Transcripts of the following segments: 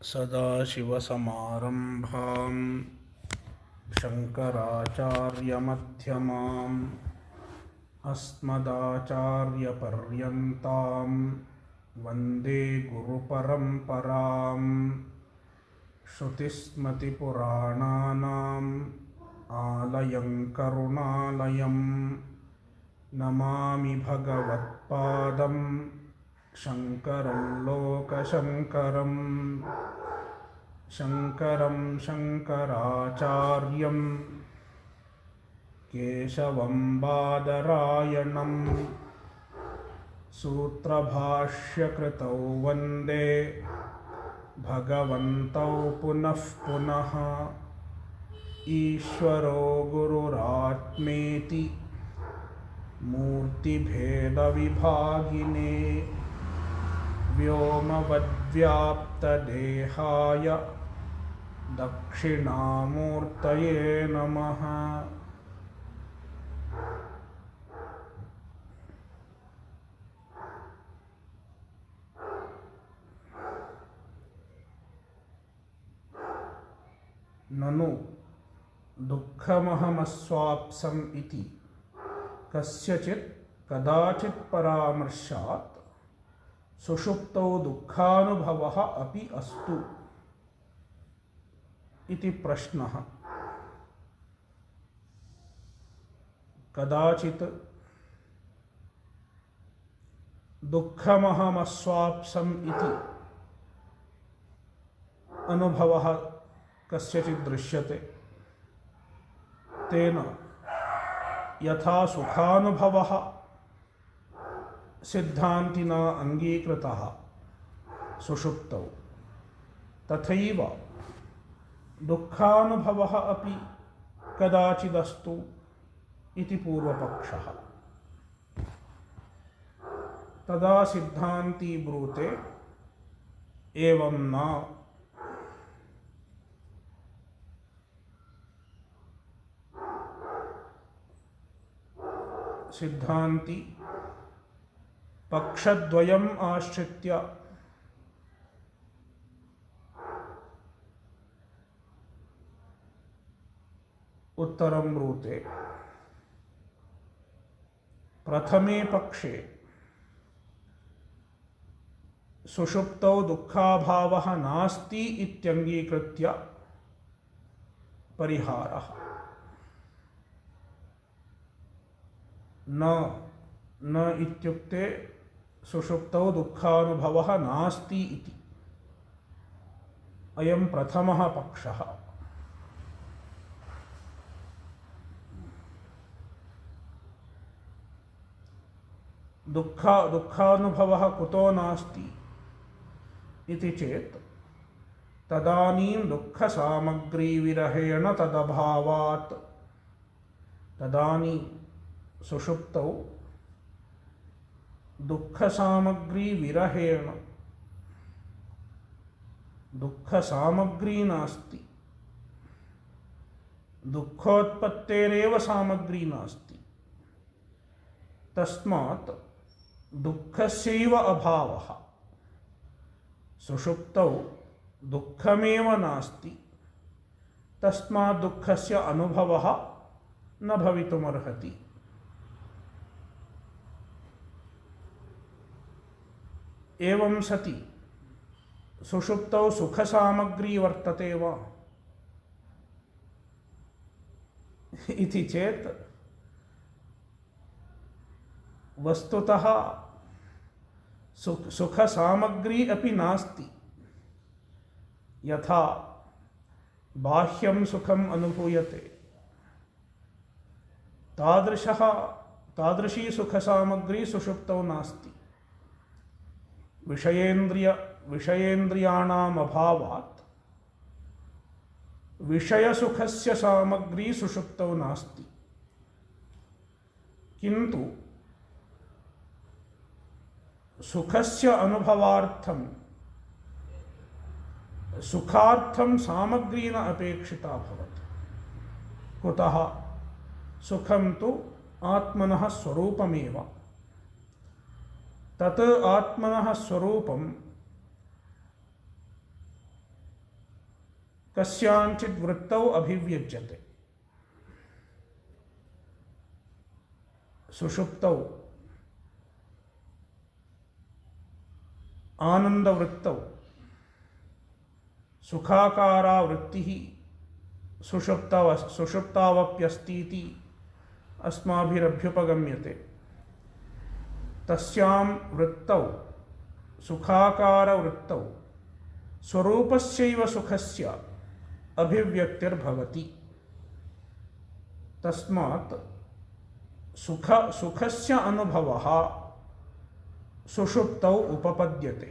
सदाशिवसमारम्भां शङ्कराचार्यमध्यमाम् अस्मदाचार्यपर्यन्तां वन्दे गुरुपरम्पराम्। श्रुतिस्मृतिपुराणानाम् आलयं करुणालयं नमामि भगवत्पादं शङ्करं लोकशङ्करम्। शङ्करं शङ्कराचार्यं केशवं बादरायणं सूत्रभाष्यकृतौ वन्दे भगवन्तौ पुनः पुनः। ईश्वरो गुरुरात्मेति मूर्तिभेदविभागिने व्योमवद्व्याप्तदेहाय दक्षिणामूर्तये नमः। ननु दुःखमहमस्वाप्सम् इति कस्यचित् कदाचित् परामर्शात् सुषुप्तौ दुःखानुभवः अपि अस्तु इति प्रश्नः। कदाचित् दुःखमहमस्वाप्सम् इति अनुभवः कस्यचित् दृश्यते, तेन यथा सुखानुभवः सिद्धान्तिना अङ्गीकृतः सुषुप्तौ, तथैव दुःखानुभवः अपि कदाचिदस्तु इति पूर्वपक्षः। तदा सिद्धान्ती ब्रूते एवं न। सिद्धान्ती पक्षद्वयम् आश्रित्य उत्तरं ब्रूते। प्रथमे पक्षे सुषुप्तौ दुःखाभावः नास्ति इत्यङ्गीकृत्य परिहारः। न इत्युक्ते सुषुप्तौ दुःखानुभवः नास्ति इति। अयं प्रथमः पक्षः। दुःखानुभवः कुतो नास्ति इति चेत् तदानीं दुःखसामग्रीविरहेण तदभावात्। तदानीं सुषुप्तौ दुःखसामग्रीविरहेण, दुःखसामग्री नास्ति, दुःखोत्पत्तेरेव सामग्री नास्ति। तस्मात् दुःखस्यैव अभावः। सुषुप्तौ दुःखमेव नास्ति, तस्मात् दुःखस्य अनुभवः न भवितुमर्हति। एवं सति सुषुप्तौ सुखसामग्री वर्तते वा इति चेत् वस्तुतः सुखसामग्री अपि नास्ति। यथा बाह्यं सुखम् अनुभूयते, तादृशी सुखसामग्री सुषुप्तौ नास्ति। विषयेन्द्रियाणाम् अभावात् विषयसुखस्य सामग्री सुषुप्तौ नास्ति। किन्तु सुखस्य अनुभवार्थं सुखार्थं सामग्री न अपेक्षिता भवति। कुतः? सुखं तु आत्मनः स्वरूपमेव। तत् आत्मनः स्वरूपं कस्याञ्चित् वृत्तौ अभिव्यज्यते। सुषुप्तौ आनंदवृत्तौ सुखाकारा वृत्तिः सुषुप्तावप्यस्तीति अस्माभिरभ्युपगम्यते। तस्यां वृत्तौ सुखाकारवृत्तौ स्वरूपस्यैव सुखस्य अभिव्यक्तिर्भवति। तस्मात् सुखस्य अनुभवः सुषुप्तौ उपपद्यते।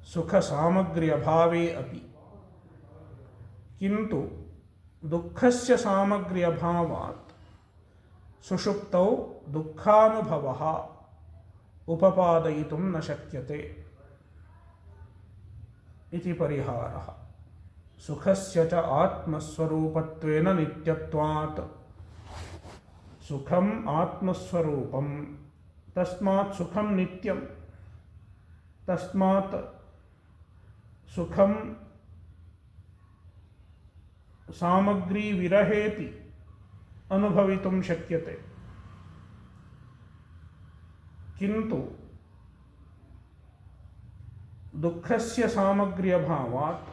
सुखसामग्र्य अभावे अपि, किन्तु दुःखस्य सामग्र्य अभावात् सुषुप्तौ दुःखानुभवः उपपादयितुं न शक्यते इति परिहारः। सुखस्य च आत्मस्वरूपत्वेन नित्यत्वात्। सुखम आत्मस्वरूपम, तस्मात् सुखम नित्यम, तस्मात् सुखम सामग्री विरहेपि अनुभवितुं शक्यते। किन्तु दुःखस्य सामग्र्यभावात्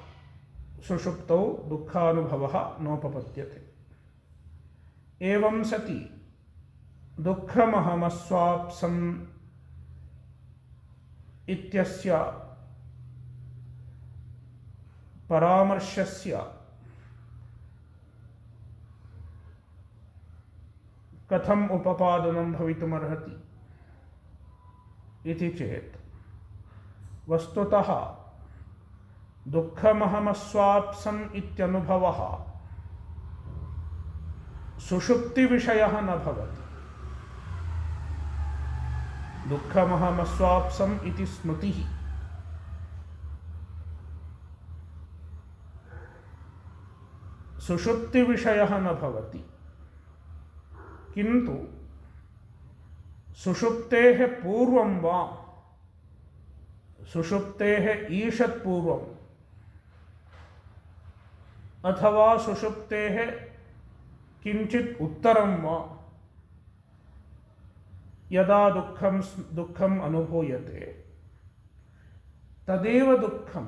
सुषुप्तौ दुःखानुभवः नोपपद्यते। एवं सति दुःखमहमस्वाप्सम् इत्यस्य परामर्शस्य कथम उपपादनं भवितुमर्हति इति चेत्, वस्तुतः दुःखमहमस्वाप्सम् इत्यनुभवः सुषुप्ति विषयः न भवति। दुःखमहमस्वाप्सम् इति स्मृतिः सुषुप्ति विषयः न भवति, किन्तु सुषुप्तेः पूर्वं वा सुषुप्तेः ईषत् पूर्वम् अथवा सुषुप्तेः किंचित उत्तरं वा यदा दुःखम अनुभूयते, तदेव दुःखम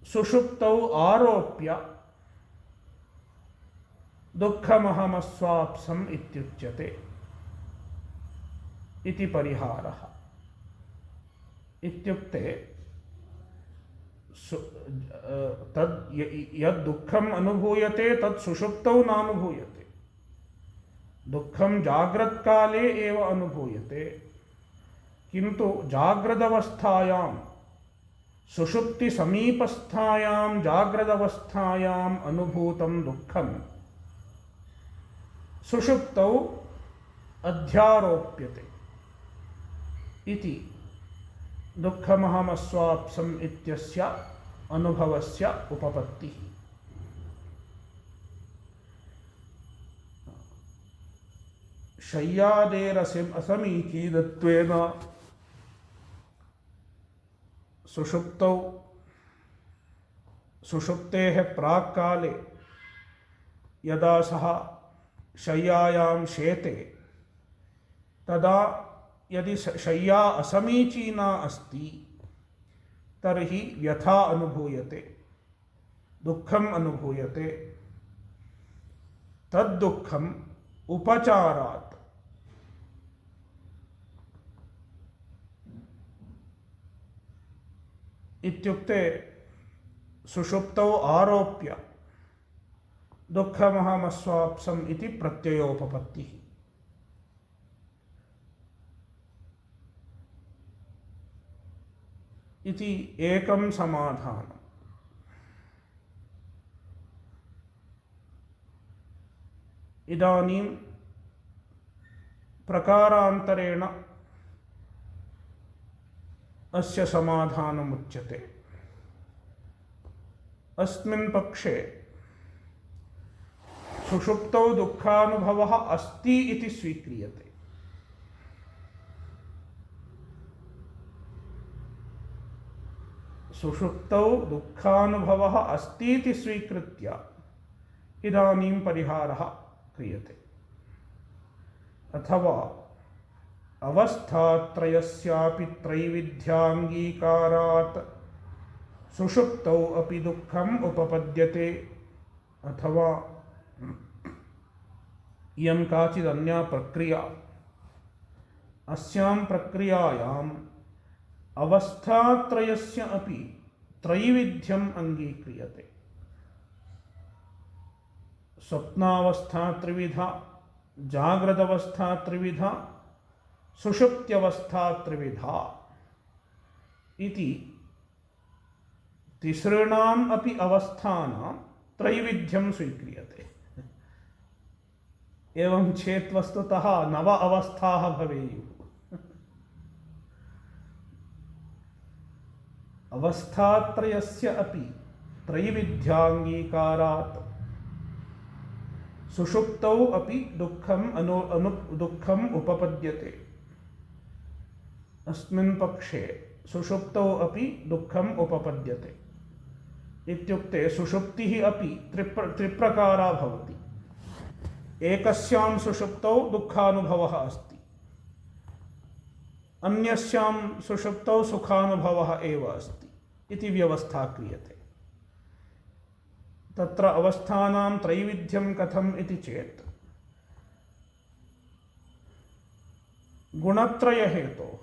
सुषुप्तौ आरोप्य दुःखमहमस्वाप्सम् इत्युच्यते इति परिहारः। इत्युक्ते तद् यद् दुःखम् अनुभूयते तत् सुषुप्तौ नानुभूयते। दुःखं जाग्रत्काले एव अनुभूयते, किन्तु जाग्रदवस्थायां सुषुप्ति समीपस्थायां जाग्रदवस्थायाम् अनुभूतं दुःखं सुषुप्तौ अध्यारोप्यते इति दुःखमहमस्वाप्सम् इत्यस्य अनुभवस्य उपपत्तिः। शय्यादेरसमीचीनत्वेन सुषुप्तौ सुषुप्तेः प्राक्काले यदा सः शय्यायां शेते, तदा यदि शय्या असमीचीना अस्ति तर्हि व्यथा अनुभूयते, दुःखम् अनुभूयते। तद्दुःखम् उपचारात् इत्युक्ते सुषुप्तौ आरोप्य दुःखमहमस्वाप्सम् इति प्रत्ययोपपत्तिः। इति एकं समाधानम्। इदानीं प्रकारान्तरेण अस्य समाधानमुच्यते। अस्मिन् पक्षे सुषुप्तौ दुःखानुभवः अस्ति इति स्वीक्रियते। सुषुप्तौ दुःखानुभवः अस्ति इति स्वीकृत्य इदानीं परिहारः क्रियते। अथवा अवस्थात्रयस्यापि त्रैविध्याङ्गीकारात् सुषुप्तौ अपि दुःखम् उपपद्यते। अथवा इयं काचिदन्या प्रक्रिया, अस्यां प्रक्रियायाम् अवस्थात्रयस्य अपि त्रैविध्यम् अङ्गीक्रियते। स्वप्नावस्था त्रिविधा, जाग्रदवस्था त्रिविधा, सुषुप्त्यवस्था त्रिविधा इति तिसॄणाम् अपि अवस्थानां त्रैविध्यं स्वीक्रियते। एवं चेत् वस्तुतः 9 अवस्थाः भवेयुः। अवस्थात्रयस्य अपि त्रैविध्याङ्गीकारात् सुषुप्तौ अपि दुःखम् उपपद्यते। अस्मिन् पक्षे सुषुप्तौ अपि दुःखम् उपपद्यते इत्युक्ते सुषुप्तिः अपि त्रिप्रकारा भवति। एकस्यां सुषुप्तौ दुःखानुभवः अस्ति, अन्यस्यां सुषुप्तौ सुखानुभवः एव अस्ति इति व्यवस्था क्रियते। तत्र अवस्थानां त्रैविध्यं कथम् इति चेत् गुणत्रयहेतोः।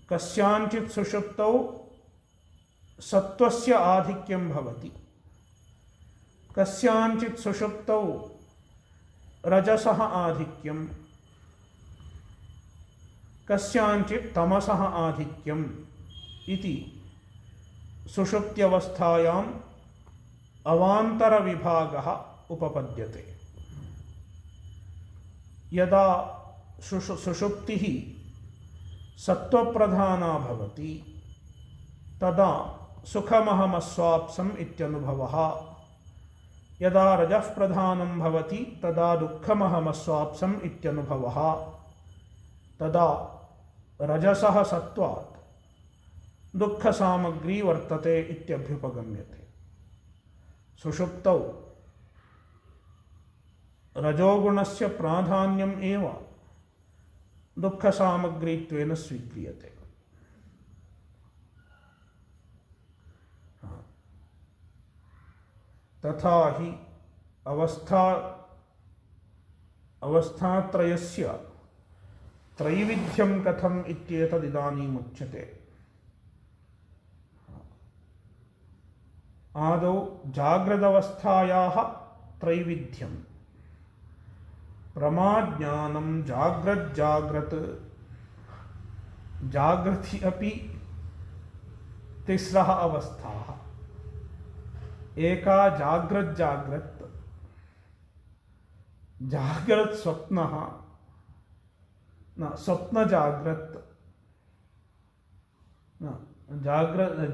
कस्याञ्चित् सुषुप्तौ सत्त्वस्य आधिक्यं भवति, कस्याञ्चित् सुषुप्तौ रजसः आधिक्यं, कस्याञ्चित् तमसः आधिक्यम् इति सुषुप्त्यवस्थायाम् अवान्तरविभागः उपपद्यते। यदा सुषुप्तिः सत्त्वप्रधाना भवति तदा सुखमहमस्वाप्सम् इत्यनुभवः, यदा रजः प्रधानं भवति तदा दुःखमहमस्वाप्सम् इत्यनुभवः, तदा रजसः सत्त्वात् दुःखसामग्री वर्तते इत्यभ्युपगम्यते। सुषुप्तौ रजोगुणस्य प्राधान्यम् एव दुःखसामग्रीत्वेन स्वीक्रियते। तथा हि अवस्थात्रयस्य त्रैविध्यं कथम् इत्येतदिदानीम् उच्यते। आदौ जाग्रदवस्थायाः त्रैविध्यं। प्रमाज्ञानं जाग्रज्जाग्रत्, जागृति अपि तिस्रः अवस्थाः। एका जाग्रज्जाग्रत्, जाग्रत् स्वप्नः न स्वप्नजाग्रत् न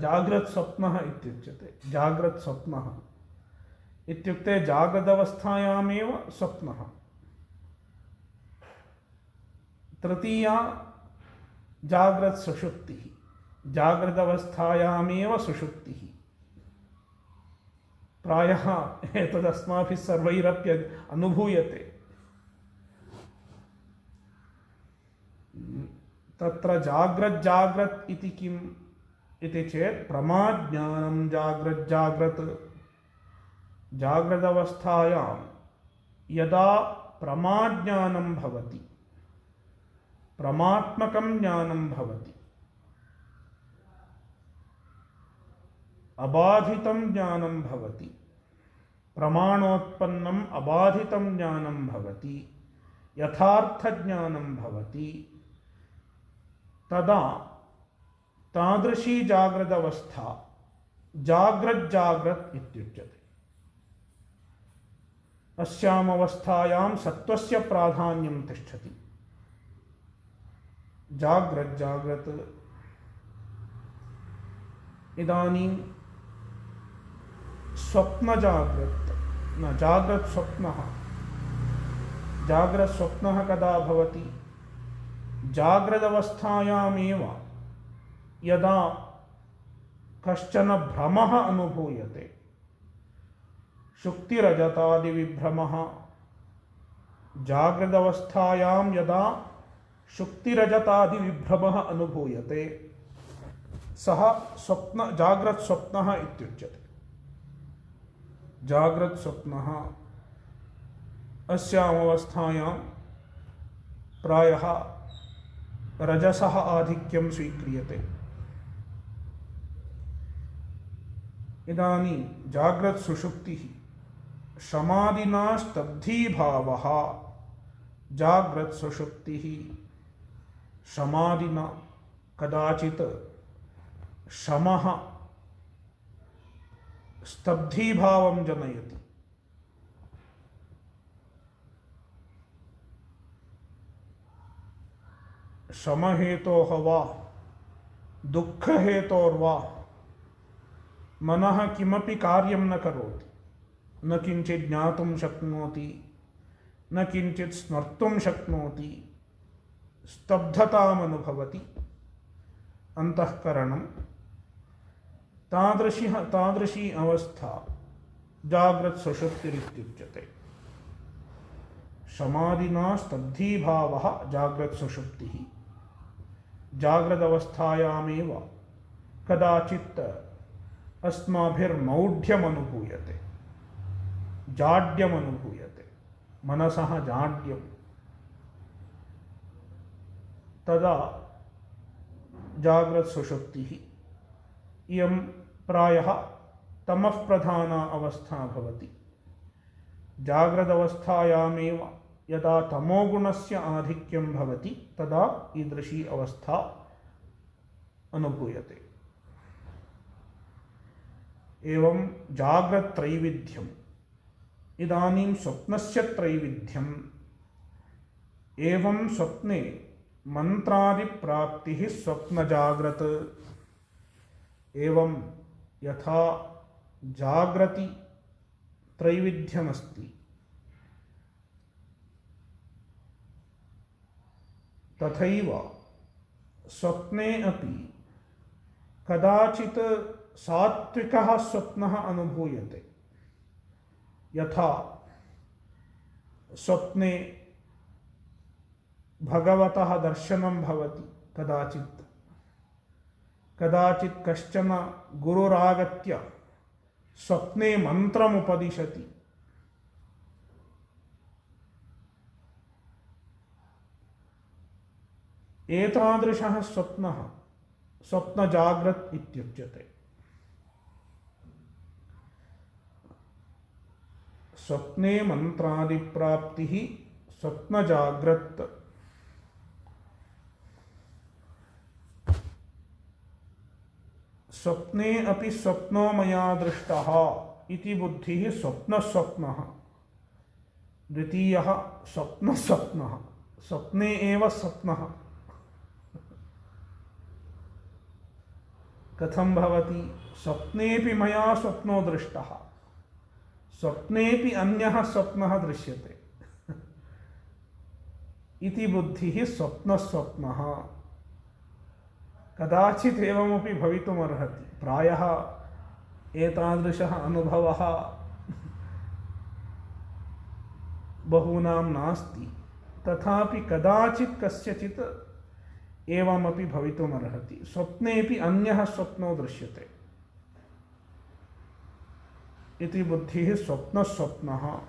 जाग्रत् स्वप्नः इत्युच्यते। जाग्रत् स्वप्नः इत्युक्ते जाग्रदवस्थायामेव स्वप्नः। तृतीया जाग्रत् सुषुप्तिः, जाग्रदवस्थायामेव सुषुप्तिः। प्रायः एतदस्माभिः सर्वैरपि अनुभूयते। तत्र जाग्रज्जाग्रत् इति किम् इति चेत् प्रमाज्ञानं जाग्रज्जाग्रत्। जाग्रदवस्थायां यदा प्रमाज्ञानं भवति, प्रमात्मकं ज्ञानं भवति, अबाधितं ज्ञानं भवति, प्रमाणोत्पन्नम् अबाधितं ज्ञानं भवति, यथार्थज्ञानं भवति, तदा तादृशी जाग्रदवस्था जाग्रज्जाग्रत् इत्युच्यते। अस्याम् अवस्थायां सत्त्वस्य प्राधान्यं तिष्ठति। जाग्रज्जाग्रत्। इदानीं स्वप्नजाग्रत् न जाग्रत् स्वप्नः। जाग्रत् स्वप्नः कदा भवति? जाग्रदवस्थायामेव यदा कश्चन भ्रमः अनुभूयते, शुक्तिरजतादिविभ्रमः, जागृदवस्थायां यदा शुक्तिरजतादिविभ्रमः अनुभूयते सः जाग्रत्स्वप्नः इत्युच्यते। जाग्रत्स्वप्नः अस्यामवस्थायां प्रायः रजसः आधिक्यं स्वीक्रियते। इदानीं जाग्रत्सुषुप्तिः शमादिना स्तब्धीभावः, जाग्रत्सुषुप्तिः शमादिना कदाचित् शमः स्तब्धीभावं जनयति। शमहेतोः वा दुःखहेतोर्वा मनः किमपि कार्यं न करोति, न किञ्चित् ज्ञातुं शक्नोति, न किञ्चित् स्मर्तुं शक्नोति, स्तब्धतामनुभवति अन्तःकरणं। तादृशी अवस्था जाग्रत्सुषुप्तिरित्युच्यते। शमादिना स्तब्धीभावः जाग्रत्सुषुप्तिः। जाग्रदवस्थायामेव कदाचित् अस्माभिर्मौढ्यमनुभूयते, जाड्यमनुभूयते, मनसः जाड्यं। तदा जाग्रत्सुषुप्तिः। इयं प्रायः तमःप्रधाना अवस्था भवति। जाग्रदवस्थायामेव यदा तमोगुणस्य आधिक्यं भवति तदा ईदृशी अवस्था अनुभूयते। एवं जाग्रत्त्रैविध्यम्। इदानीं स्वप्नस्य त्रैविध्यम्। एवं स्वप्ने मंत्रादिप्राप्तिः स्वप्नजाग्रत्। एवं यथा जाग्रति त्रैविध्यमस्ति तथैव स्वप्ने अपि कदाचित् सात्विकः स्वप्नः अनुभूयते। यथा स्वप्ने भगवतः दर्शनं भवति, कदाचित् कश्चन गुरुरागत्य स्वप्ने मन्त्रमुपदिशति। एतादृशः स्वप्नः स्वप्नजाग्रत् इत्युच्यते। स्वप्ने मंत्रादिप्राप्तिः स्वप्नजाग्रत्। स्वप्ने अपि स्वप्नो मया दृष्टः इति बुद्धिः स्वप्नस्वप्नः। द्वितीयः स्वप्नस्वप्नः। स्वप्ने एव स्वप्नः कथं भवति? स्वप्नेपि मया स्वप्नो दृष्टः, स्वप्नेपि अन्यः स्वप्नः दृश्यते इति बुद्धिः स्वप्नस्वप्नः। कदाचित् एवमपि भवितुमर्हति। प्रायः एतादृशः अनुभवः बहूनां नास्ति, तथापि कदाचित् कस्यचित् एवमपि भवितुमर्हति। स्वप्नेपि अन्यः स्वप्नो दृश्यते इति बुद्धिः स्वप्नस्वप्नः।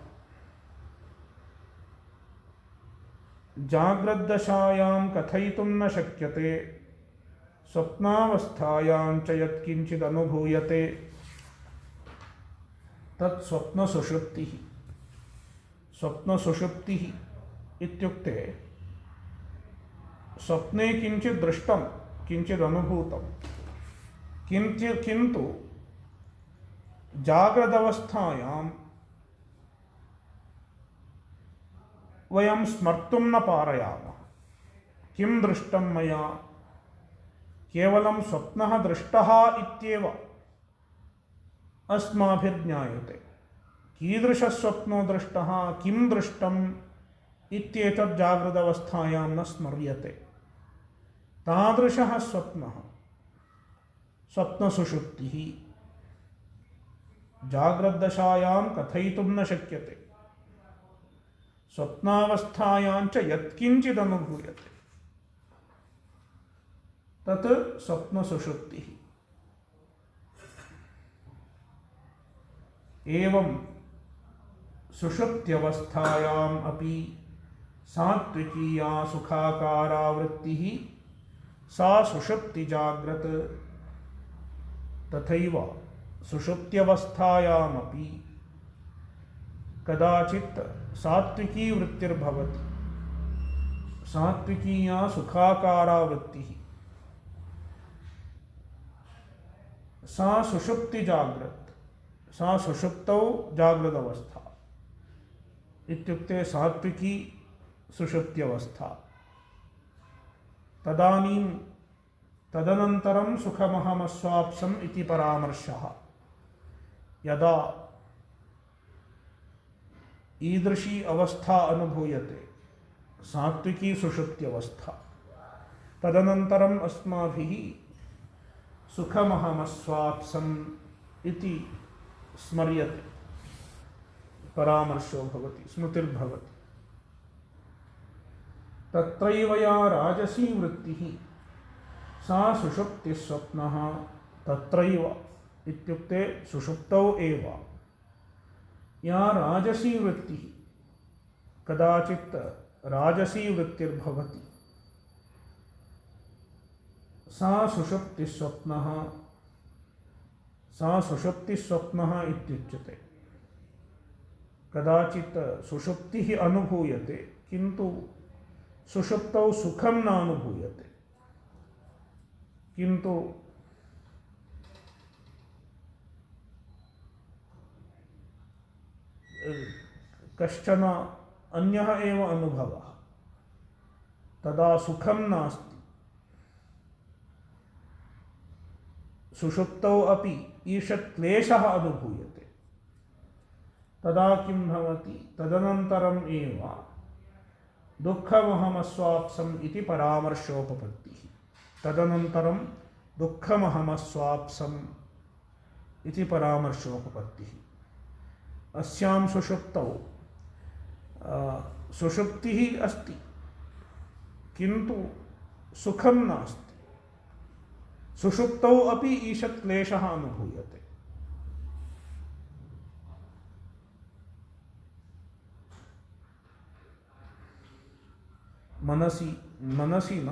जाग्रद्दशायां कथयितुं न शक्यते, स्वप्नावस्थायां च यत्किञ्चित् अनुभूयते तत् स्वप्नसुषुप्तिः। स्वप्नसुषुप्तिः इत्युक्ते स्वप्ने किञ्चित् दृष्टं, किञ्चित् अनुभूतं, किन्तु जाग्रदवस्थायां वयं स्मर्तुं न पारयामः। किं दृष्टं मया? केवलं स्वप्नः दृष्टः इत्येव अस्माभिर्ज्ञायते। कीदृशस्वप्नो दृष्टः, किं दृष्टम् इत्येतत् जागृदवस्थायां न स्मर्यते। तादृशः स्वप्नः स्वप्नसुषुप्तिः जाग्रद्दशायां कथयितुं न शक्यते स्वप्नावस्थायां च यत्किञ्चिदनुभूयते तत् स्वप्नसुषुप्तिः। एवं सुषुप्त्यवस्थायाम् अपि सात्विकीया सुखाकारा वृत्तिः सा सुषुप्तिजाग्रत् तथैव सुषुप्त्यवस्थायामपि कदाचित् सात्विकी वृत्तिर्भवति सात्विकीया सुखाकारा वृत्तिः सा सुषुप्तिजाग्रत् सा सुषुप्तौ जागृदवस्था इत्युक्ते सात्विकी सुषुप्त्यवस्था। तदनन्तरं सुखमहमस्वाप्सम् इति परामर्शः। यदा ईदृशी अवस्था अनुभूयते सात्विकी सुषुप्त्यवस्था तदनन्तरम् अस्माभिः सुखमहमस्वाप्सम् इति स्मर्यते परामर्शो भवति स्मृतिर्भवति। तत्रैव या राजसी वृत्तिः सा सुषुप्तिस्वप्नः तत्रैव इत्युक्ते सुषुप्तौ एव या राजसी वृत्तिः कदाचित् राजसी वृत्तिर्भवति सा सुषुप्तिस्वप्नः इत्युच्यते। कदाचित् सुषुप्तिः अनुभूयते किन्तु सुषुप्तौ सुखं न अनुभूयते किन्तु कश्चन अन्यः एव अनुभवः तदा सुखं नास्ति। सुषुप्तौ अपि ईषत् क्लेशः अनुभूयते तदा किं भवति तदनन्तरम् एव दुःखमहमस्वाप्सम् इति परामर्शोपपत्तिः। तदनन्तरं दुःखमहमस्वाप्सम् इति परामर्शोपपत्तिः। अस्यां सुषुप्तौ सुषुप्तिः अस्ति किन्तु सुखं नास्ति। सुषुप्तौ अपि ईषत् क्लेशः अनुभूयते। मनसि न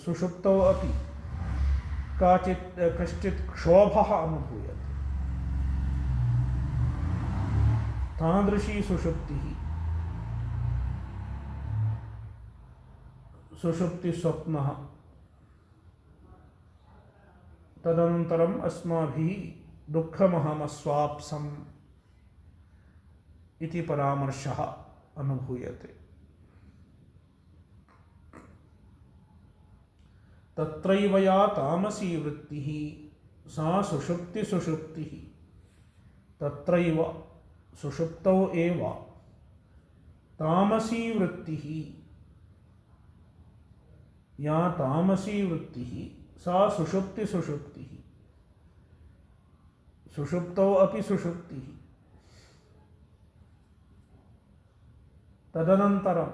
सुषुप्तौ अपि कश्चित् क्षोभः अनुभूयते। तादृशी सुषुप्तिः सुषुप्तिस्वप्नः। तदनन्तरम् अस्माभिः दुःखमहमस्वाप्सम् इति परामर्शः अनुभूयते। तत्रैव या तामसी वृत्तिः सा सुषुप्तिः तत्रैव सुषुप्तौ एव तामसी वृत्तिः या तामसी वृत्तिः सा सुषुप्तिः सुषुप्तौ अपि सुषुप्तिः। तदनन्तरं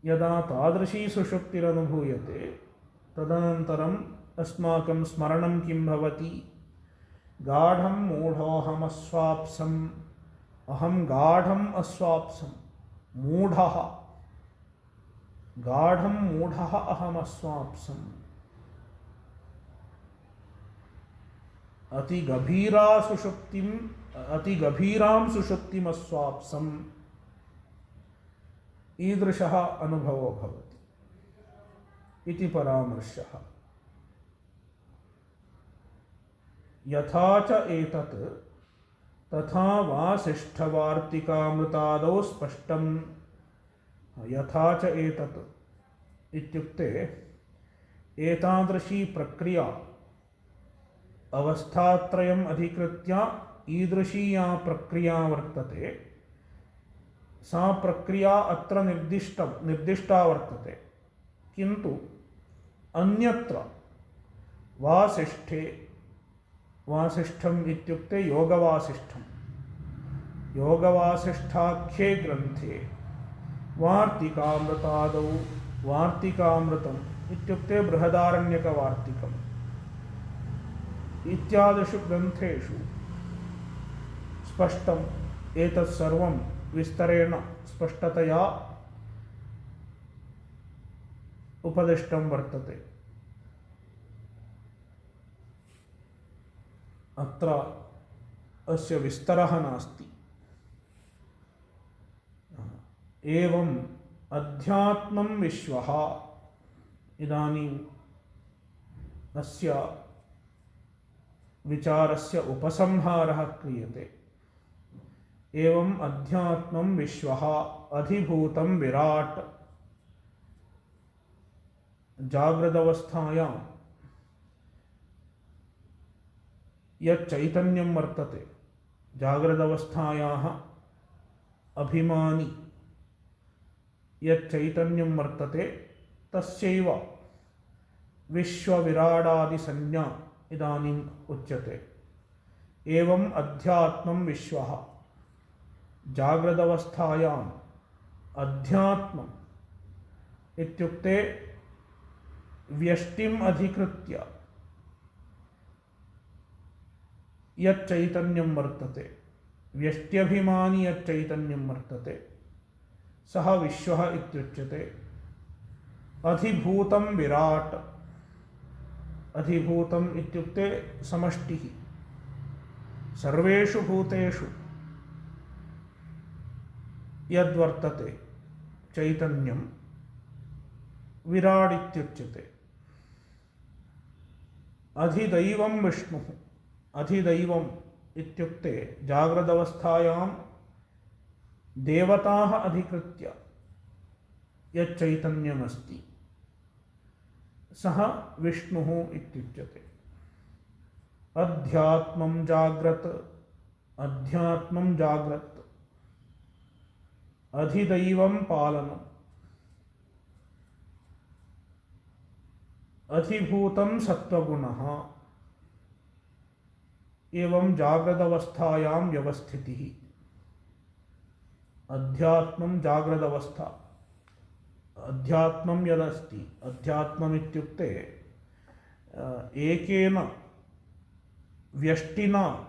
यदा तादृशी सुषुप्तिरनुभूयते तदनन्तरम् अस्माकं स्मरणं किं भवति गाढं मूढोऽहमस्वाप्सम् अहं गाढम् अस्वाप्सम् मूढः गाढं मूढः अहमस्वाप्सम् अतिगभीरां सुषुप्तिमस्वाप्सम् ईदृशः अनुभवो भवति इति परामर्शः। यथा च एतत् तथा वासिष्ठवार्तिकामृतादौ स्पष्टं। यथा च एतत् इत्युक्ते एतादृशी प्रक्रिया अवस्थात्रयम् अधिकृत्य ईदृशी या प्रक्रिया वर्तते सा प्रक्रिया अत्र निर्दिष्टा वर्तते किन्तु अन्यत्र वासिष्ठे, वासिष्ठम् इत्युक्ते योगवासिष्ठम्, योगवासिष्ठाख्ये ग्रन्थे वार्तिकामृतादौ, वार्तिकामृतम् इत्युक्ते बृहदारण्यकवार्तिकम् इत्यादिषु ग्रन्थेषु स्पष्टम् एतत् सर्वं विस्तरेण स्पष्टतया उपदिष्टं वर्तते। अत्र अस्य विस्तरः नास्ति। एवम् अध्यात्मं विश्वः, इदानीम् अस्य विचारस्य उपसंहारः क्रियते। एवम् अध्यात्मं विश्वः अधिभूतं विराट्, जाग्रदवस्थायां यच्चैतन्यं वर्तते, जाग्रदवस्थायाः अभिमानी यच्चैतन्यं वर्तते तस्यैव विश्वविराडादिसंज्ञा इदानीम् उच्यते। एवम् अध्यात्मं विश्वः, जाग्रदवस्थायाम् अध्यात्मम् इत्युक्ते व्यष्टिम् अधिकृत्य यच्चैतन्यं वर्तते, व्यष्ट्यभिमानी यच्चैतन्यं वर्तते सः विश्वः इत्युच्यते। अधिभूतं विराट्, अधिभूतम् इत्युक्ते समष्टिः, सर्वेषु भूतेषु यद्वर्तते चैतन्यं विराट् इत्युच्यते। अधिदैवं विष्णुः, अधिदैवम् इत्युक्ते जाग्रदवस्थायां देवताः अधिकृत्य यच्चैतन्यमस्ति सः विष्णुः इत्युच्यते। अध्यात्मं जाग्रत्, अध्यात्मं जाग्रत्, अधिदैवं पालनम्, अधिभूतं सत्त्वगुणः, एवं जाग्रदवस्थायां व्यवस्थितिः। अध्यात्मं जाग्रदवस्था, अध्यात्मं यदस्ति, अध्यात्मम् इत्युक्ते एकेन व्यष्टिना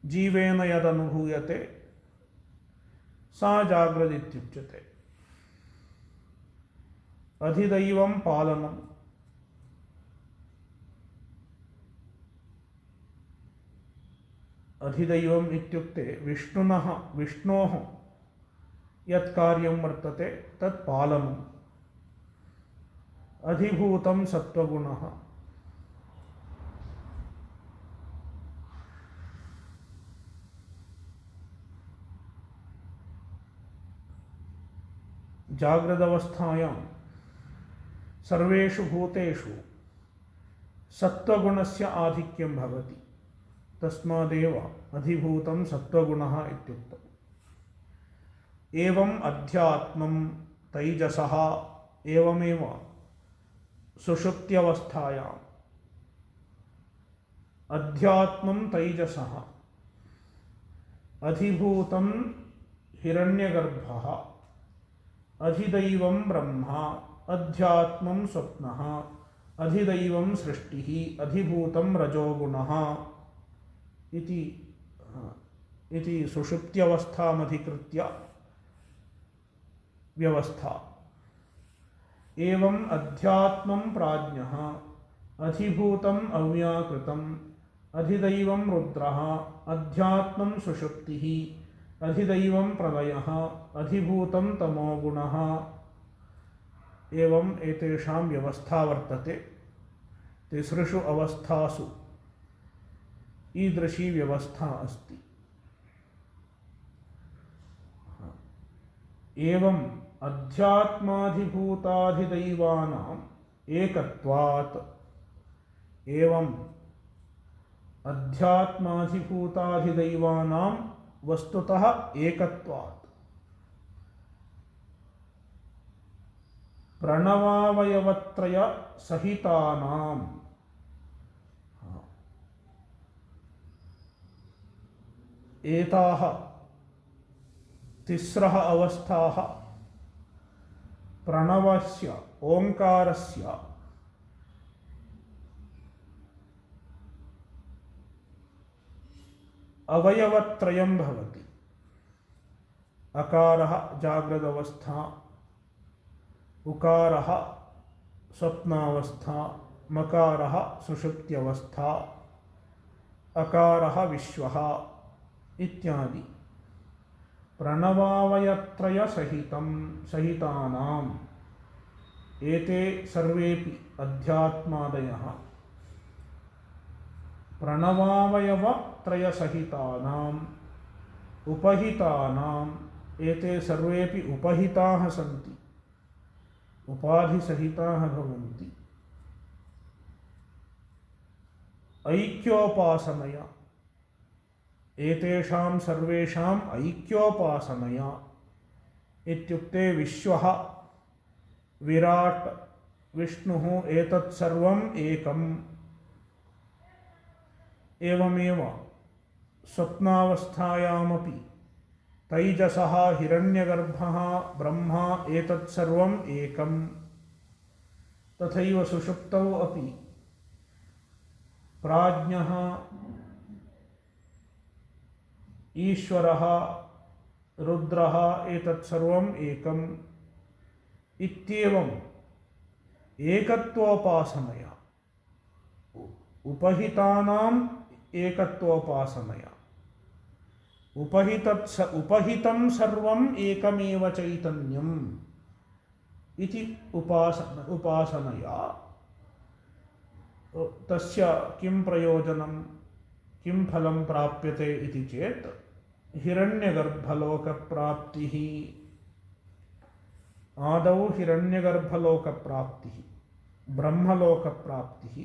जीवेन यदनुभूयते सा जाग्रदित्युच्यते। अधिदैवं पालनम्, अधिदैवम् इत्युक्ते विष्णोः यत् कार्यं वर्तते तत् पालनम्। अधिभूतं सत्त्वगुणः, जाग्रदवस्थायां सर्वेषु भूतेषु सत्त्वगुणस्य आधिक्यं भवति, तस्मादेव अधिभूतं सत्त्वगुणः इत्युक्तम्। एवम् अध्यात्मं तैजसः, एवमेव सुषुप्त्यवस्थायाम् अध्यात्मं तैजसः, अधिभूतं हिरण्यगर्भः, अधिदैवं ब्रह्मा, अध्यात्मं स्वप्नः, अधिदैवं सृष्टिः, अधिभूतं रजोगुणः इति सुषुप्त्यवस्थामधिकृत्य व्यवस्था। एवम् अध्यात्मं प्राज्ञः, अधिभूतम् अव्याकृतम्, अधिदैवं रुद्रः, अध्यात्मं सुषुप्तिः, अधिदैवं प्रलयः, अधिभूतं तमोगुणः। एवम् एतेषां व्यवस्था वर्तते। तिसृषु अवस्थासु ईदृशी व्यवस्था अस्ति। एवम् अध्यात्माधिभूताधिदैवानाम् एकत्वात्, एवम् अध्यात्माधिभूताधिदैवानां वस्तुतः एकत्वात्, प्रणवावयवत्रय सहितानां एताः तिस्रः अवस्थाः प्रणवस्य ओंकारस्य अवयवत्रयं भवति। अकारः जाग्रदवस्था, उकारः स्वप्नावस्था, मकारः सुषुप्त्यवस्था, अकारः विश्वः इत्यादि प्रणवावयत्रय सहितानाम् एते सर्वेपि अध्यात्मादयः प्रणवावयवत्रयसहितानाम् उपहितानाम् एते सर्वेपि उपहिताः सन्ति, उपाधिसहिताः भवन्ति। ऐक्योपासनया एतेषां सर्वेषाम् ऐक्योपासनया इत्युक्ते विश्वः विराट् विष्णुः एतत् सर्वम् एकम्। एवमेव स्वप्नावस्थायामपि तैजसः हिरण्यगर्भः ब्रह्मा एतत् सर्वम् एकम्। तथैव सुषुप्तौ अपि प्राज्ञः ईश्वरः रुद्रः एतत् सर्वम् एकम् इत्येवम् एकत्वोपासनया उपहितानाम् एकत्वोपासनया उपहितं सर्वम् एकमेव चैतन्यम् इति उपासनया तस्य किं प्रयोजनं किं फलं प्राप्यते इति चेत् हिरण्यगर्भलोकप्राप्तिः। आदौ हिरण्यगर्भलोकप्राप्तिः, ब्रह्मलोकप्राप्तिः,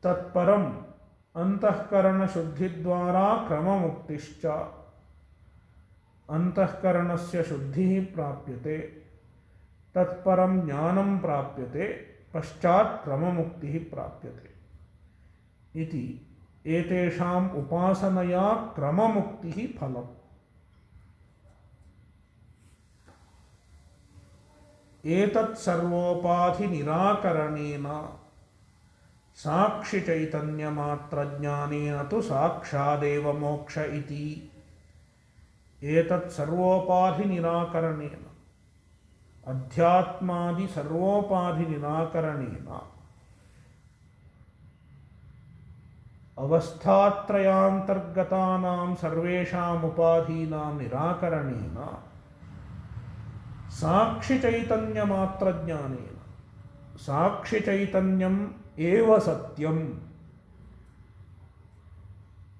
तत्परम् अंतःकरणशुद्धिद्वारा क्रममुक्तिश्च। अंतःकरणस्य शुद्धिः प्राप्यते, तत्परं ज्ञानं प्राप्यते, पश्चात् क्रममुक्तिः प्राप्यते इति एतेषाम् उपासनया क्रममुक्तिः फलम्। एतत् सर्वोपाधि निराकरणेन साक्षिचैतन्यमात्रज्ञानेन तु साक्षादेव मोक्ष इति। एतत् सर्वोपाधि निराकरणेन अध्यात्मादि सर्वोपाधि निराकरणेन अवस्थात्रयान्तर्गतानां सर्वेषाम् उपाधीनां निराकरणेन साक्षिचैतन्यमात्रज्ञानेन साक्षिचैतन्यम् एव सत्यम्।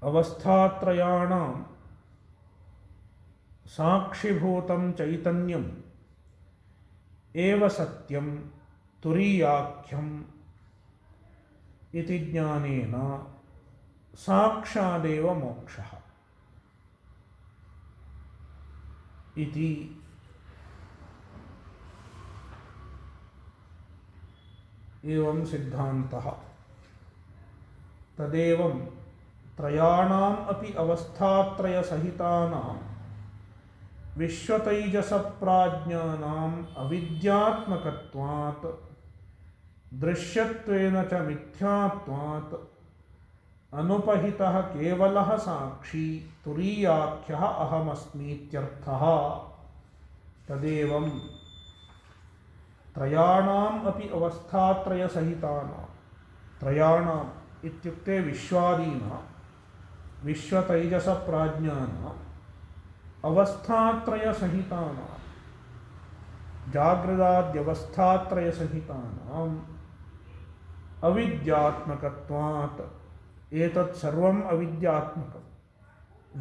अवस्थात्रयाणां साक्षिभूतं चैतन्यम् एव सत्यं तुरीयाख्यम् इति ज्ञानेन साक्षादेव मोक्षः इति। एवं सिद्धान्तः। तदेवं त्रयाणाम् अपि अवस्थात्रयसहितानां विश्वतैजसप्राज्ञानाम् अविद्यात्मकत्वात् दृश्यत्वेन च मिथ्यात्वात् अनुपहितः केवलः साक्षी तुरीयाख्यः अहमस्मीत्यर्थः। तदेवं त्रयाणाम् अपि अवस्थात्रयसहितानां, त्रयाणाम् इत्युक्ते विश्वादीनां विश्वतैजसप्राज्ञानाम् अवस्थात्रयसहितानां जाग्रदाद्यवस्थात्रयसहितानाम् अविद्यात्मकत्वात् एतत् सर्वम् अविद्यात्मकं।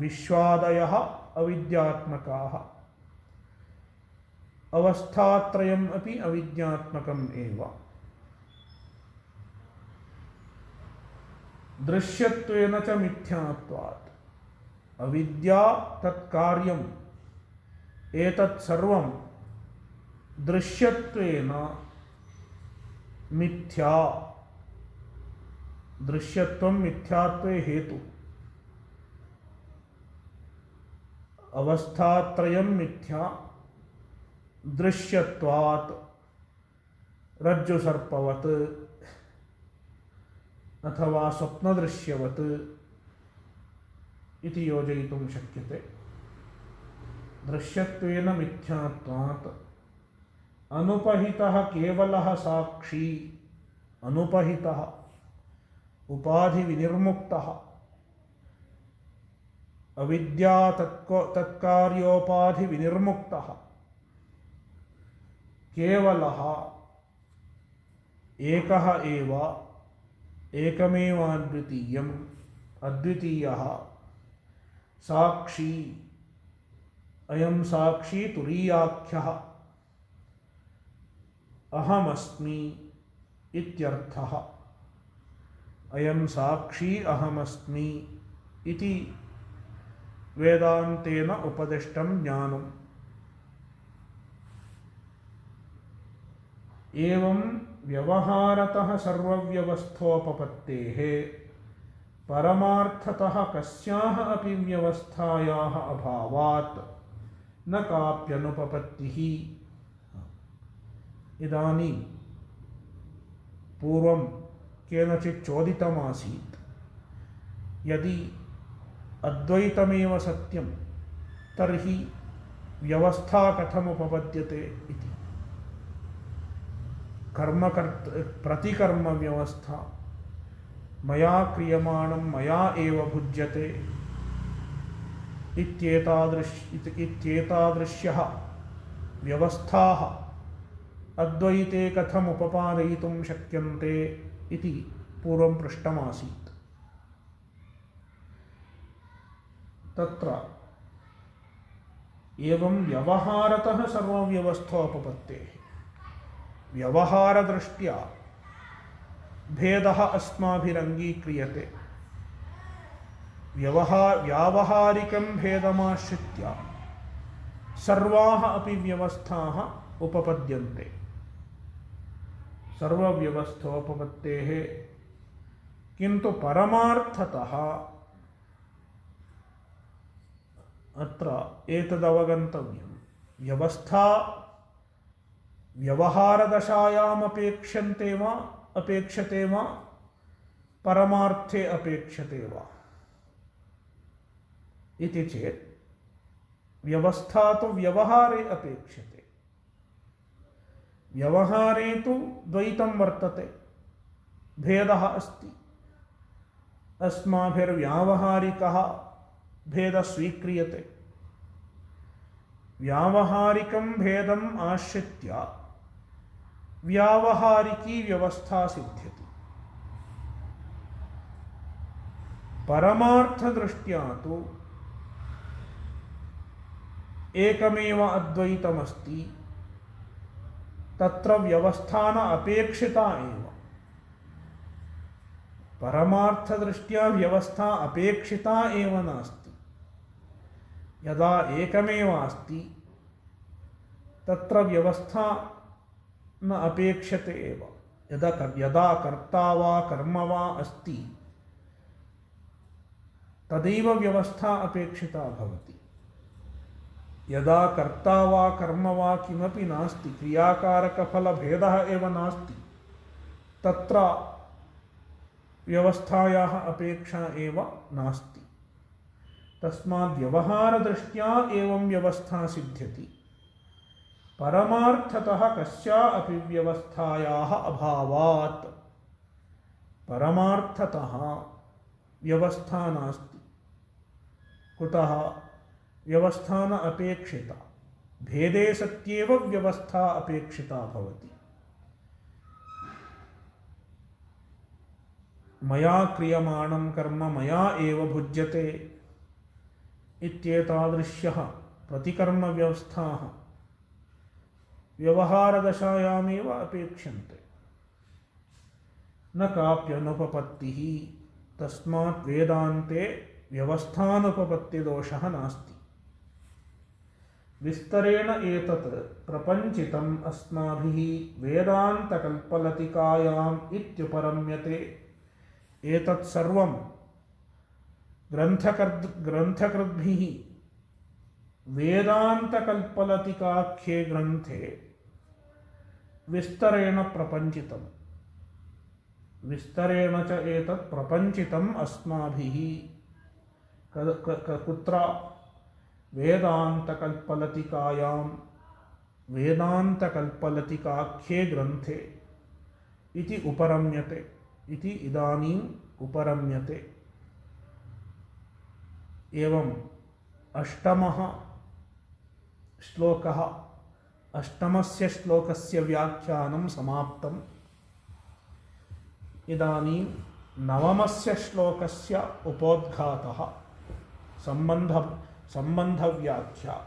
विश्वादयः अविद्यात्मकाः, अवस्थात्रयम् अपि अविद्यात्मकम् एव। दृश्यत्वेन च मिथ्यात्वात् अविद्या तत्कार्यम् एतत् सर्वं दृश्यत्वेन मिथ्या दृश्यत्वं मिथ्यात्वे हेतु, अवस्थात्रयं मिथ्या दृश्यत्वात् रज्जुसर्पवत् अथवा स्वप्नदृश्यवत् इति योजयितुं शक्यते। दृश्यत्वेन मिथ्यात्वात् अनुपहितः केवलः साक्षी, अनुपहितः उपाधिविनिर्मुक्तः, अविद्या तत्कार्योपाधिविनिर्मुक्तः केवलः एकः एव एकमेवाद्वितीयम् अद्वितीयः साक्षी, अयं साक्षी तुरीयाख्यः अहमस्मि इत्यर्थः। अयं साक्षी अहमस्मि इति वेदांतेन उपदिष्टं ज्ञानम्। एवं व्यवहारतः सर्वव्यवस्थोपपत्तेः परमार्थतः कस्याः अपि व्यवस्थायाः अभावात् न काप्यनुपपत्तिः। इदानीं पूर्वं केनचित् चोदितमासीत्, यदि अद्वैतमेव सत्यं तर्हि व्यवस्था कथमुपपद्यते इति। प्रतिकर्म व्यवस्था मया क्रियमाणं मया एव भुज्यते इत्येतादृश्यः व्यवस्थाः अद्वैते कथम् उपपादयितुं शक्यन्ते इति पूर्वं पृष्टमासीत्। तत्र एवं व्यवहारतः सर्वव्यवस्थोपपत्तेः, व्यवहारदृष्ट्या भेदः अस्माभिरङ्गीक्रियते। व्यावहारिकं भेदमाश्रित्य सर्वाः अपि व्यवस्थाः उपपद्यन्ते। सर्वव्यवस्थोपपत्तेः, किन्तु परमार्थतः अत्र एतदवगन्तव्यं, व्यवस्था व्यवहारदशायाम् अपेक्षते वा परमार्थे अपेक्षते वा इति चेत् व्यवस्था तु व्यवहारे अपेक्षते। व्यवहारे तु द्वैतं वर्तते, भेदः अस्ति। अस्माभिर्व्यावहारिकः भेदः स्वीक्रियते। व्यावहारिकं भेदम् आश्रित्य व्यावहारिकी व्यवस्था सिद्ध्यति। परमार्थदृष्ट्या तु एकमेव अद्वैतमस्ति, तत्र व्यवस्था न अपेक्षिता एव। परमार्थदृष्ट्या व्यवस्था अपेक्षिता एव नास्ति। यदा एकमेव अस्ति तत्र व्यवस्था न अपेक्षते एव। यदा कर्ता वा कर्म वा अस्ति तदैव व्यवस्था अपेक्षिता भवति। यदा कर्ता वा कर्म वा किमपि नास्ति, क्रियाकारकफलभेदः एव नास्ति, तत्र व्यवस्थायाः अपेक्षा एव नास्ति। तस्मात् व्यवहारदृष्ट्या एवं व्यवस्था सिद्ध्यति। परमार्थतः कस्या अपि व्यवस्थायाः अभावात् परमार्थतः व्यवस्था नास्ति। कुतः? व्यवस्था न अपेक्षिता। भेदे सत्येव व्यवस्था अपेक्षिता भवति। मया क्रियमाणं कर्म मया एव भुज्यते इत्येतादृश्यः प्रतिकर्मव्यवस्थाः व्यवहारदशायामेव अपेक्ष्यन्ते। न काप्यनुपपत्तिः। तस्मात् वेदान्ते व्यवस्थानुपपत्तिदोषः नास्ति। विस्तरेण एतत् प्रपञ्चितम् अस्माभिः वेदान्तकल्पलतिकायाम् इत्युपरम्यते एतत् सर्वं ग्रन्थकृद्भिः वेदान्तकल्पलतिकाख्ये ग्रन्थे विस्तरेण प्रपञ्चितम्। विस्तरेण च एतत् प्रपञ्चितम् अस्माभिः कुत्र वेदान्तकल्पलतिकायां वेदान्तकल्पलतिकाख्ये ग्रन्थे इति उपरम्यते, इति इदानीम् उपरम्यते। एवम् अष्टमः श्लोकः, अष्टमस्य श्लोकस्य व्याख्यानं समाप्तम्। इदानीं नवमस्य श्लोकस्य उपोद्घातः, सम्बन्धव्याख्या।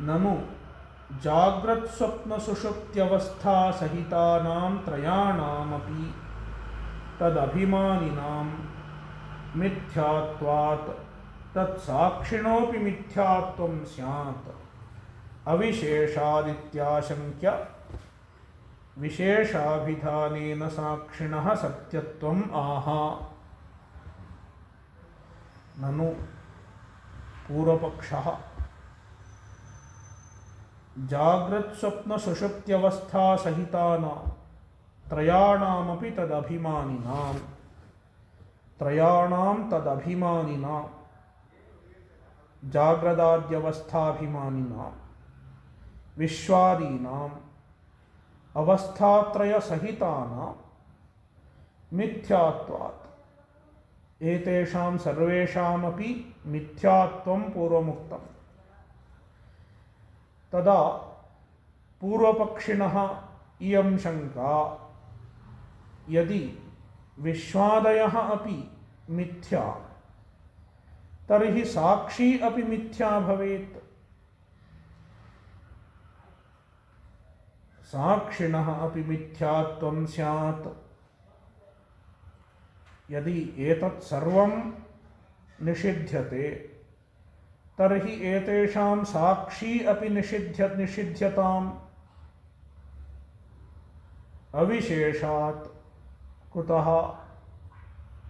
ननु जाग्रत्स्वप्नसुषुप्त्यवस्थासहितानां त्रयाणामपि तदभिमानिनां मिथ्यात्वात् तत्साक्षिणोऽपि मिथ्यात्वं स्यात् अविशेषादित्याशङ्क्य विशेषाभिधानेन साक्षिणः सत्यत्वम् आह। ननु पूर्वपक्षः जाग्रत्स्वप्नसुषुप्त्यवस्थासहितानां त्रयाणामपि तदभिमानिनां, त्रयाणां तदभिमानिनां जाग्रदाद्यवस्थाभिमानिनां विश्वादीनाम् अवस्थात्रयसहितानां मिथ्यात्वात् एतेषां सर्वेषामपि मिथ्यात्वं पूर्वमुक्तम्। तदा पूर्वपक्षिणः इयं शङ्का, यदि विश्वादयः अपि मिथ्या तर्हि साक्षी अपि मिथ्या भवेत्। साक्षिणः अपि मिथ्यात्वं स्यात्। यदि एतत् सर्वं निषिध्यते तर्हि एतेषां साक्षी अपि निषिध्यताम्। अविशेषात् कुतः?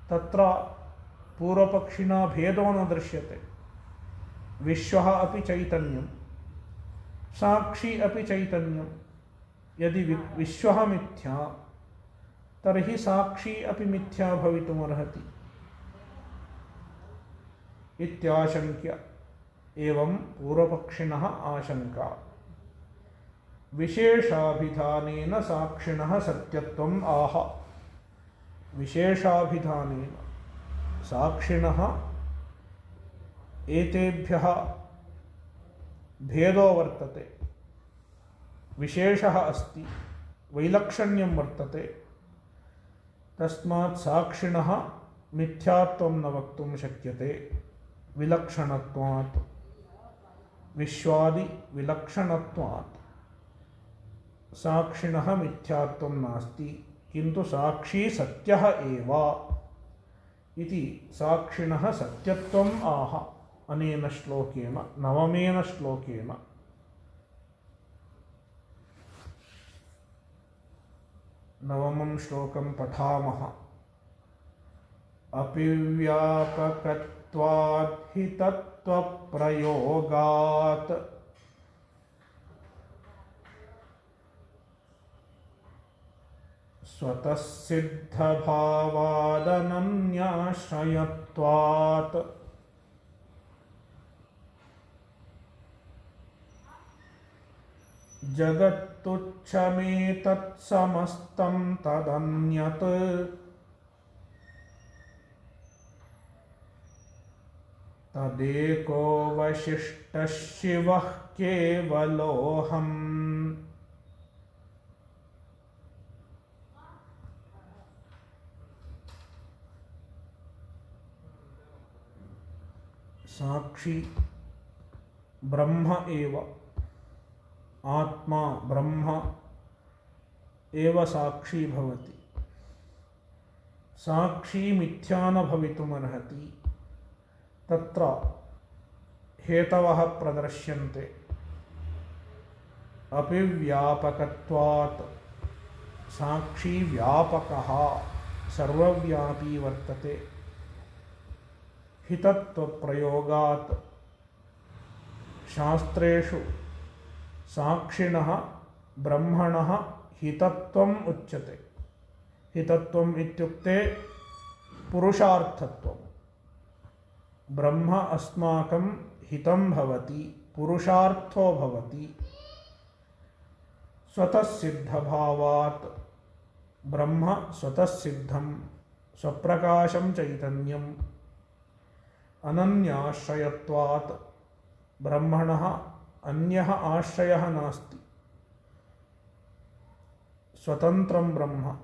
तत्र पूर्वपक्षिणा भेदो न दृश्यते। विश्वः अपि चैतन्यं, साक्षी अपि चैतन्यं। यदि विश्वः मिथ्या तर्हि साक्षी अपि मिथ्या भवितुमर्हति इत्याशङ्क्य। एवं पूर्वपक्षिणः आशङ्का। विशेषाभिधानेन साक्षिणः सत्यत्वम् आह। विशेषाभिधानेन साक्षिणः एतेभ्यः भेदो वर्तते, विशेषः अस्ति, वैलक्षण्यं वर्तते। तस्मात् साक्षिणः मिथ्यात्वं न वक्तुं शक्यते विलक्षणत्वात्। विश्वादि विलक्षणत्वात् साक्षिणः मिथ्यात्वं नास्ति, किन्तु साक्षी सत्यः एव इति साक्षिणः सत्यत्वम् आह। अनेन श्लोकेन, नवमेन श्लोकेन। नवमं श्लोकं पठामः। अपिव्यापकत्वात् हि तत्त्वप्रयोगात् स्वतः सिद्धभावादनन्याश्रयत्वात् जगत्तुच्छमेतत्समस्तं तदन्यत् तदेको वशिष्ठः शिवः केवलोऽहम्। साक्षी ब्रह्म एव, आत्मा ब्रह्म एव साक्षी भवति। साक्षी मिथ्या न भवितुमर्हति। तत्र हेतवः प्रदर्श्यन्ते। अपिव्यापकत्वात् साक्षी व्यापकः सर्वव्यापी वर्तते। हितत्वप्रयोगात् शास्त्रेषु साक्षिणः ब्रह्मणः हितत्वम् उच्यते। हितत्वम् इत्युक्ते पुरुषार्थत्वम्। ब्रह्म अस्माकं हितं भवति, पुरुषार्थो भवति। स्वतः सिद्धभावात् ब्रह्म स्वतः सिद्धं स्वप्रकाशं चैतन्यम्। अनन्याश्रयत्वात् ब्रह्मणः अन्यः आश्रयः नास्ति। स्वतन्त्रं ब्रह्म,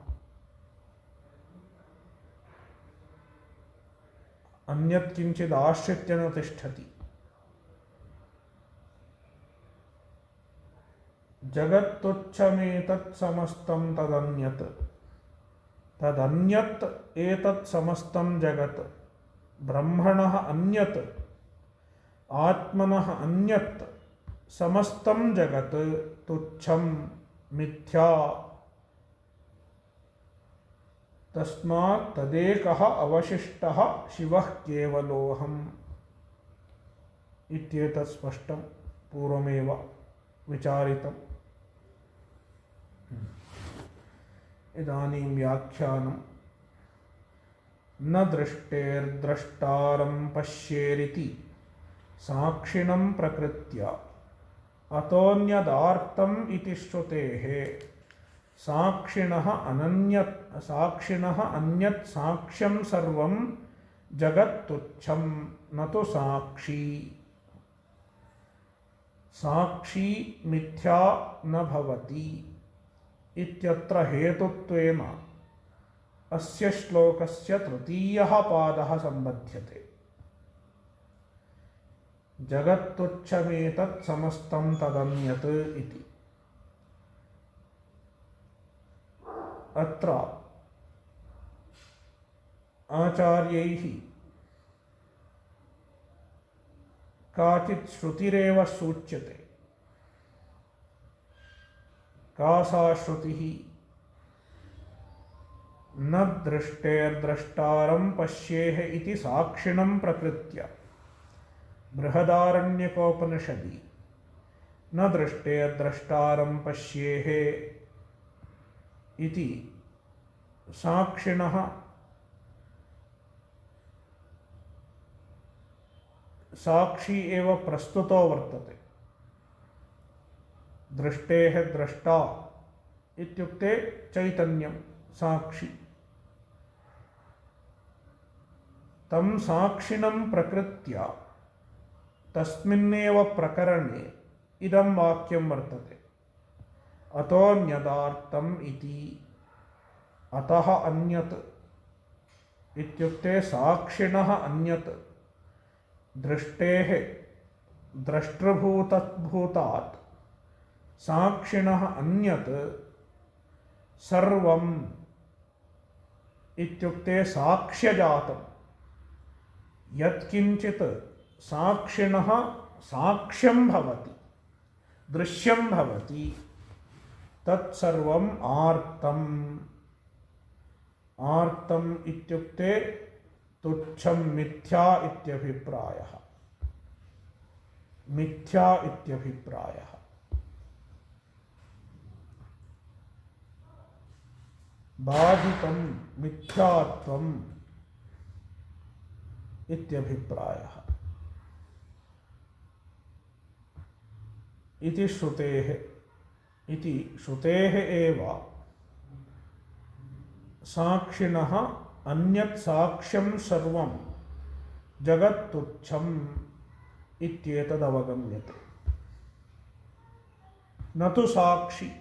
अन्यत् किञ्चित् आश्रित्य न तिष्ठति। जगत्तुच्छमेतत् समस्तं तदन्यत्। तदन्यत् एतत् समस्तं जगत्। ब्रह्मणः अन्यत्, आत्मनः अन्यत् समस्तं जगत् तुच्छं मिथ्या। तस्मात् तदेकः अवशिष्टः शिवः केवलोऽहम् इत्येतत् स्पष्टं, पूर्वमेव विचारितम्। इदानीं व्याख्यानं। न दृष्टेर्द्रष्टारं पश्येरिति साक्षिणं प्रकृत्या अतोऽन्यदार्तम् इति श्रुतेः। साक्षिणः अन्यत् साक्ष्यं सर्वं जगत्तुच्छं न तु साक्षी। साक्षी मिथ्या न भवति इत्यत्र हेतुत्वेन अस्य श्लोकस्य तृतीयः पादः सम्बध्यते। जगत्तुच्छमेतत् समस्तं तदन्यत् इति। अत्र आचार्यैः काचित् श्रुतिरेव सूच्यते। का सा श्रुतिः? न दृष्टेर्द्रष्टारं पश्येः इति साक्षिणं प्रकृत्य। बृहदारण्यकोपनिषदि न दृष्टेर्द्रष्टारं पश्येः इति साक्षिणः साक्षी एव प्रस्तुतो वर्तते। दृष्टेः द्रष्टा इत्युक्ते चैतन्यं साक्षी। तं साक्षिणं प्रकृत्य तस्मिन्नेव प्रकरणे इदं वाक्यं वर्तते। अतोऽन्यदार्तम् इति। अतः अन्यत् इत्युक्ते साक्षिणः अन्यत्। दृष्टेः द्रष्टृभूतात् साक्षिणः अन्यत् सर्वम् इत्युक्ते साक्ष्यजातं। यत्किञ्चित् साक्षिणः साक्ष्यं भवति, दृश्यं भवति, तत्सर्वम् आर्तम्। आर्तम् इत्युक्ते तुच्छं मिथ्या इत्यभिप्रायः। मिथ्या इत्यभिप्रायः। बाधितं मिथ्यात्वम् इत्यभिप्रायः। इति श्रुतेः। इति श्रुतेः एव साक्षिणः अन्यत् साक्ष्यं सर्वं जगत्तुच्छम् इत्येतदवगम्यते। न तु साक्षी।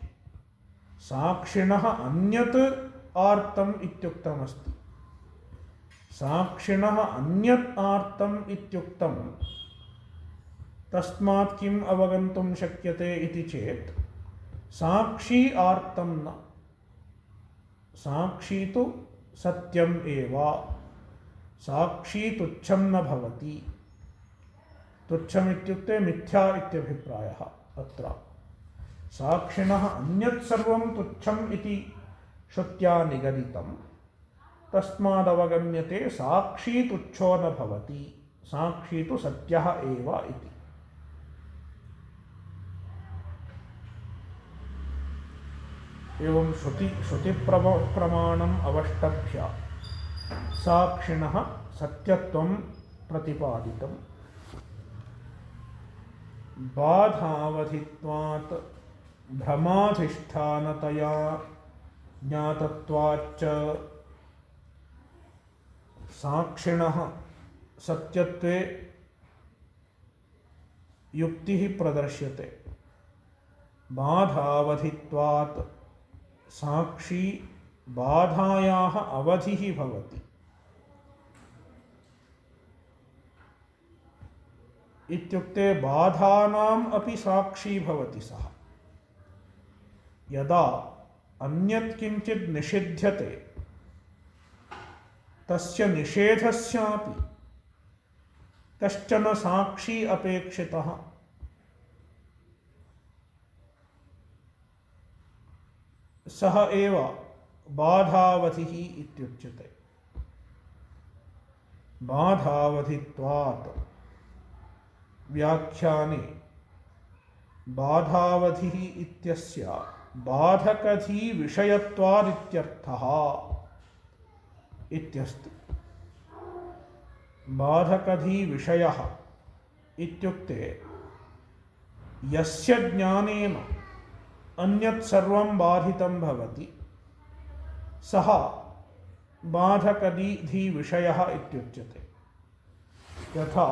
साक्षिणः अन्यत् आर्तम् इत्युक्तमस्ति। साक्षिणः अन्यत् आर्तम् इत्युक्तं तस्मात् किम् अवगन्तुं शक्यते इति चेत् साक्षी आर्तं न। साक्षी तु सत्यम् एव। साक्षी तुच्छं न भवति। तुच्छम् इत्युक्ते मिथ्या इत्यभिप्रायः। अत्र साक्षिणः अन्यत् सर्वं तुच्छम् इति श्रुत्या निगदितं तस्मादवगम्यते साक्षी तुच्छो न भवति, साक्षी तु सत्यः एव इति। एवं श्रुतिप्रमाणम् अवष्टभ्य साक्षिणः सत्यत्वं प्रतिपादितम्। बाधावधित्वात् भ्रमाधिष्ठानतया ज्ञातत्वाच्च साक्षिणः सत्यत्वे युक्तिः प्रदर्श्यते। बाधावधित्वात् साक्षी बाधायाः अवधिः भवति। इत्युक्ते बाधानाम् अपि साक्षी भवति सः। यदा अन्यत् किञ्चित् निषिध्यते तस्य निषेधस्यापि कश्चन साक्षी अपेक्षितः। सः एव बाधावधिः इत्युच्यते। बाधावधित्वात् व्याख्याने बाधावधिः इत्यस्य बाधकधी विषयत्वादित्यर्थः इत्यस्ति। बाधकधी विषयः इत्युक्ते यस्य ज्ञानेन अन्यत् सर्वं बाधितं भवति सः बाधकधी विषयः इत्युच्यते। यथा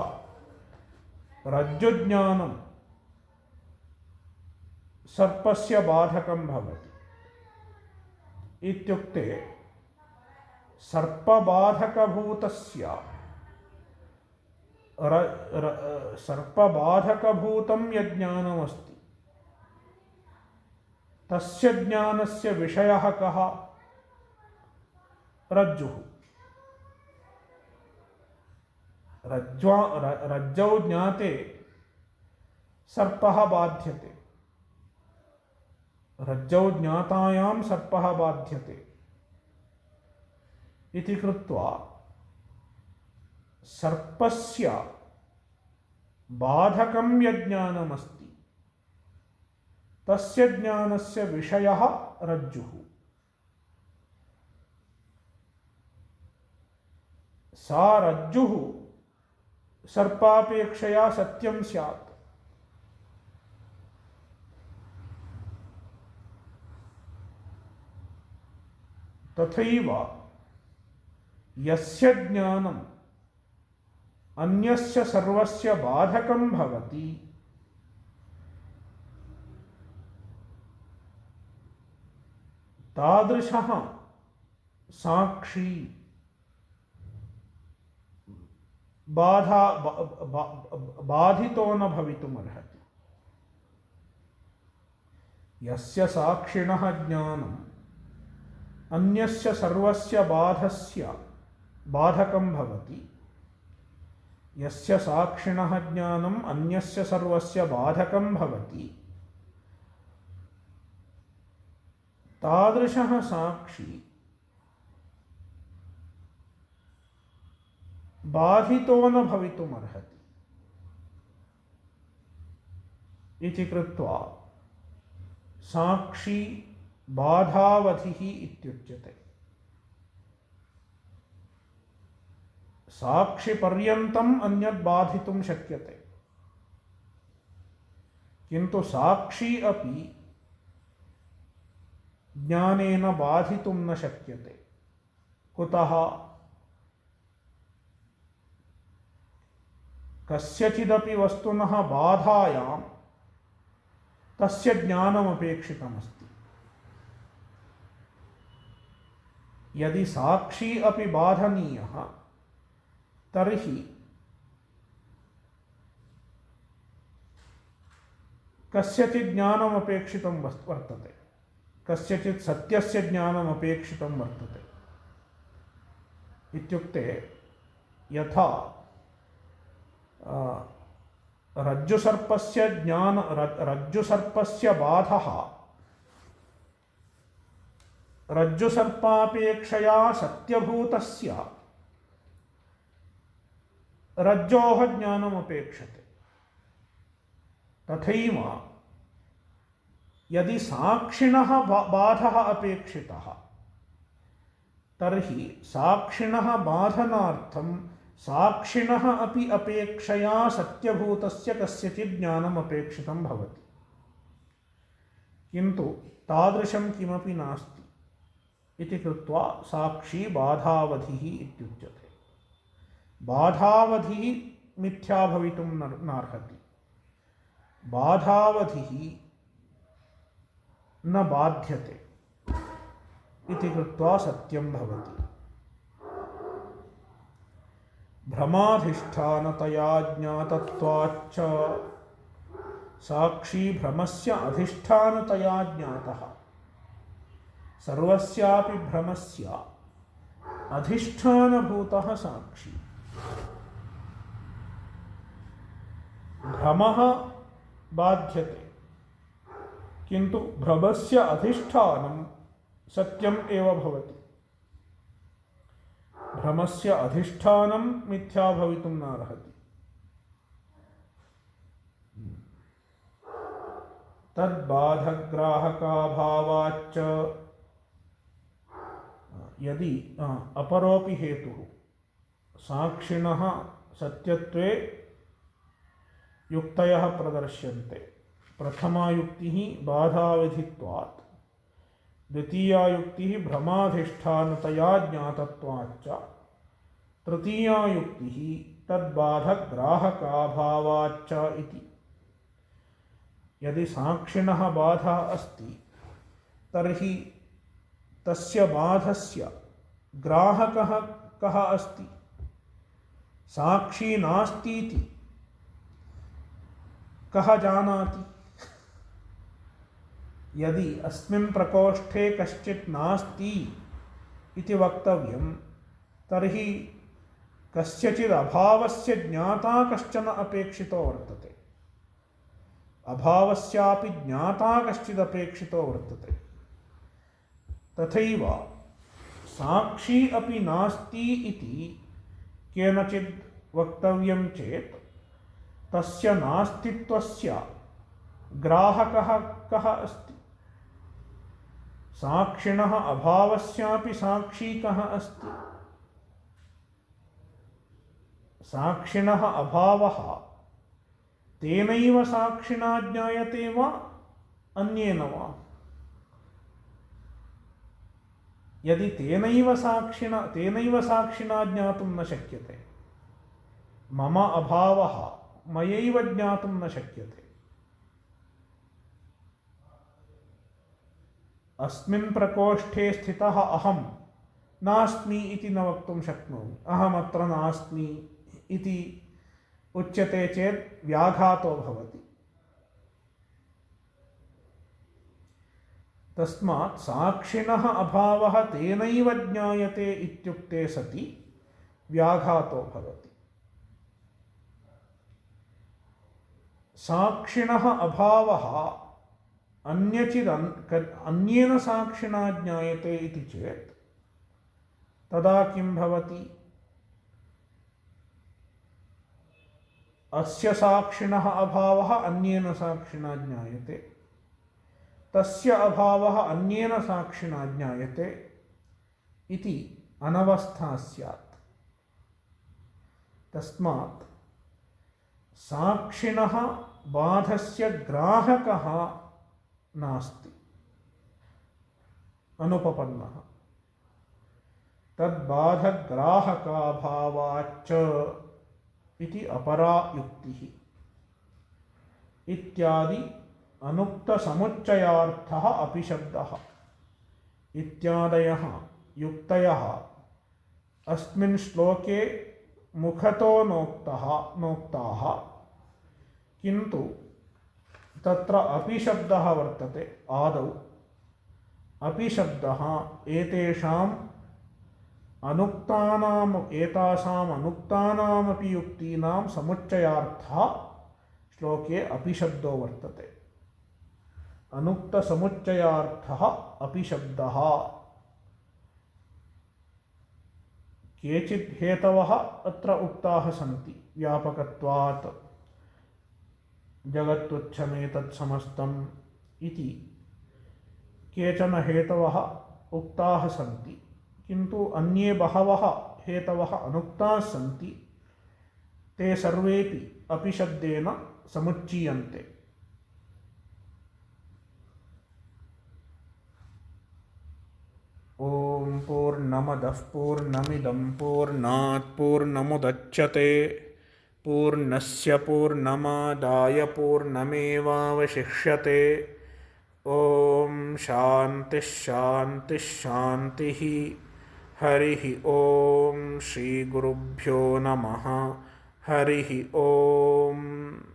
रज्जुज्ञानं सर्पस्य बाधकं भवति इत्युक्ते सर्पबाधकभूतस्य सर्पबाधकभूतं यज्ञानमस्ति तस्य ज्ञानस्य विषयः कः? रज्जुः। रज्जौ ज्ञाते सर्पः बाध्यते, रज्जौ ज्ञातायां सर्पः बाध्यते इति कृत्वा सर्पस्य बाधकं यज्ञानमस्ति तस्य ज्ञानस्य विषयः रज्जुः। सा रज्जुः सर्पापेक्षया सत्यं स्यात्। तथैव यस्य ज्ञानम् अन्यस्य सर्वस्य बाधकं भवति तादृशः साक्षी बाधितो न भवितुमर्हति। यस्य साक्षिणः ज्ञानम् अन्यस्य सर्वस्य बाधकं भवति, यस्य साक्षिणः ज्ञानम् अन्यस्य सर्वस्य बाधकं भवति तादृशः साक्षी बाधितो न भवितुमर्हति इति कृत्वा साक्षी बाधावधिः इत्युच्यते। साक्षिपर्यन्तम् अन्यत् बाधितुं शक्यते, किन्तु साक्षी अपि ज्ञानेन बाधितुं न शक्यते। कुतः? कस्यचिदपि वस्तुनः बाधायां तस्य ज्ञानमपेक्षितमस्ति। यदि साक्षी अपि बाधनीयः तर्हि कस्यचित् ज्ञानमपेक्षितं वर्तते, कस्यचित् सत्यस्य ज्ञानमपेक्षितं वर्तते। इत्युक्ते यथा रज्जुसर्पस्य बाधः रज्जुसर्पापेक्षया सत्यभूतस्य रज्जोः ज्ञानमपेक्षते। तथैव यदि साक्षिणः बाधः अपेक्षितः तर्हि साक्षिणः बाधनार्थं साक्षिणः अपि अपेक्षया सत्यभूतस्य कस्यचित् ज्ञानम् अपेक्षितं भवति। किन्तु तादृशं किमपि नास्ति इति कृत्वा साक्षी बाधावधिः इत्युच्यते। बाधावधिः मिथ्या भवितुं नार्हति। बाधावधिः न बाध्यते इति कृत्वा सत्यं भवति। भ्रमाधिष्ठानतया ज्ञातत्वाच्च साक्षी भ्रमस्य अधिष्ठानतया ज्ञातः। सर्वस्यापि भ्रमस्य अधिष्ठानभूतः साक्षी। भ्रमः बाध्यते किन्तु भ्रमस्य अधिष्ठानं सत्यम् एव भवति। भ्रमस्य अधिष्ठानं मिथ्या भवितुं नार्हति। तद्बाधग्राहकाभावाच्च यदि अपरोपि हेतुः साक्षिणः सत्यत्वे युक्तयः प्रदर्श्यन्ते। प्रथमा युक्तिः बाधाविधित्वात्, द्वितीया युक्तिः भ्रमाधिष्ठानतया ज्ञातत्वाच्च, तृतीया युक्तिः तद्बाधग्राहकाभावाच्च इति। यदि साक्षिणः बाधः अस्ति तर्हि तस्य बाधस्य ग्राहकः कः अस्ति? साक्षी नास्तीति कः जानाति? यदि अस्मिन् प्रकोष्ठे कश्चित् नास्ति इति वक्तव्यं तर्हि कस्यचित् अभावस्य ज्ञाता कश्चन अपेक्षितो वर्तते। अभावस्यापि ज्ञाता कश्चिदपेक्षितो वर्तते। तथैव साक्षी अपि नास्ति इति केनचित् वक्तव्यं चेत् तस्य नास्तित्वस्य ग्राहकः कः अस्ति? साक्षिणः अभावस्यापि साक्षी कः अस्ति? साक्षिणः अभावः तेनैव साक्षिणा ज्ञायते वा अन्येन वा? यदि तेनैव साक्षिणा ज्ञातुं न शक्यते, मम अभावः मयैव ज्ञातुं न शक्यते। अस्मिन् प्रकोष्ठे स्थितः अहं नास्मि इति न वक्तुं शक्नोमि। अहमत्र नास्मि इति उच्यते चेत् व्याघातो भवति। तस्मात् साक्षिणः अभावः तेनैव ज्ञायते इत्युक्ते सति व्याघातो भवति। साक्षिणः अभावः अन्येन साक्षिणा ज्ञायते इति चेत् तदा किं भवति? अस्य साक्षिणः अभावः अन्येन साक्षिणा ज्ञायते, तस्य अभावः अन्येन साक्षिणा ज्ञायते इति अनवस्था स्यात्। तस्मात् साक्षिणः बाधस्य ग्राहकः नास्ति, अनुपपन्नः। तद्बाधग्राहकाभावाच्च इति अपरा युक्तिः इत्यादि अनुक्तसमुच्चयार्थः अपिशब्दः इत्यादयः युक्तयः अस्मिन् श्लोके मुखतो नोक्ताः, किन्तु तत्र अपिशब्दः वर्तते आदौ। अपिशब्दः एतासाम् अनुक्तानामपि युक्तीनां समुच्चयार्थः श्लोके अपिशब्दो वर्तते। अनुक्तसमुच्चयार्थः अपिशब्दः केचित् हेतवः अत्र उक्ताः सन्ति व्यापकत्वात् जगत्तुच्छमेतत् समस्तम् इति केचन हेतवः उक्ताः सन्ति, किन्तु अन्ये बहवः हेतवः अनुक्ताः सन्ति। ते सर्वेपि अपि शब्देन समुच्चीयन्ते। ॐ पूर्णमदः पूर्णमिदं पूर्णात् पूर्णमुदच्यते पूर्णस्य पूर्णमादाय पूर्णमेवावशिष्यते। ॐ शान्तिः शान्तिः शान्तिः। हरिः ॐ श्रीगुरुभ्यो नमः। हरिः ॐ।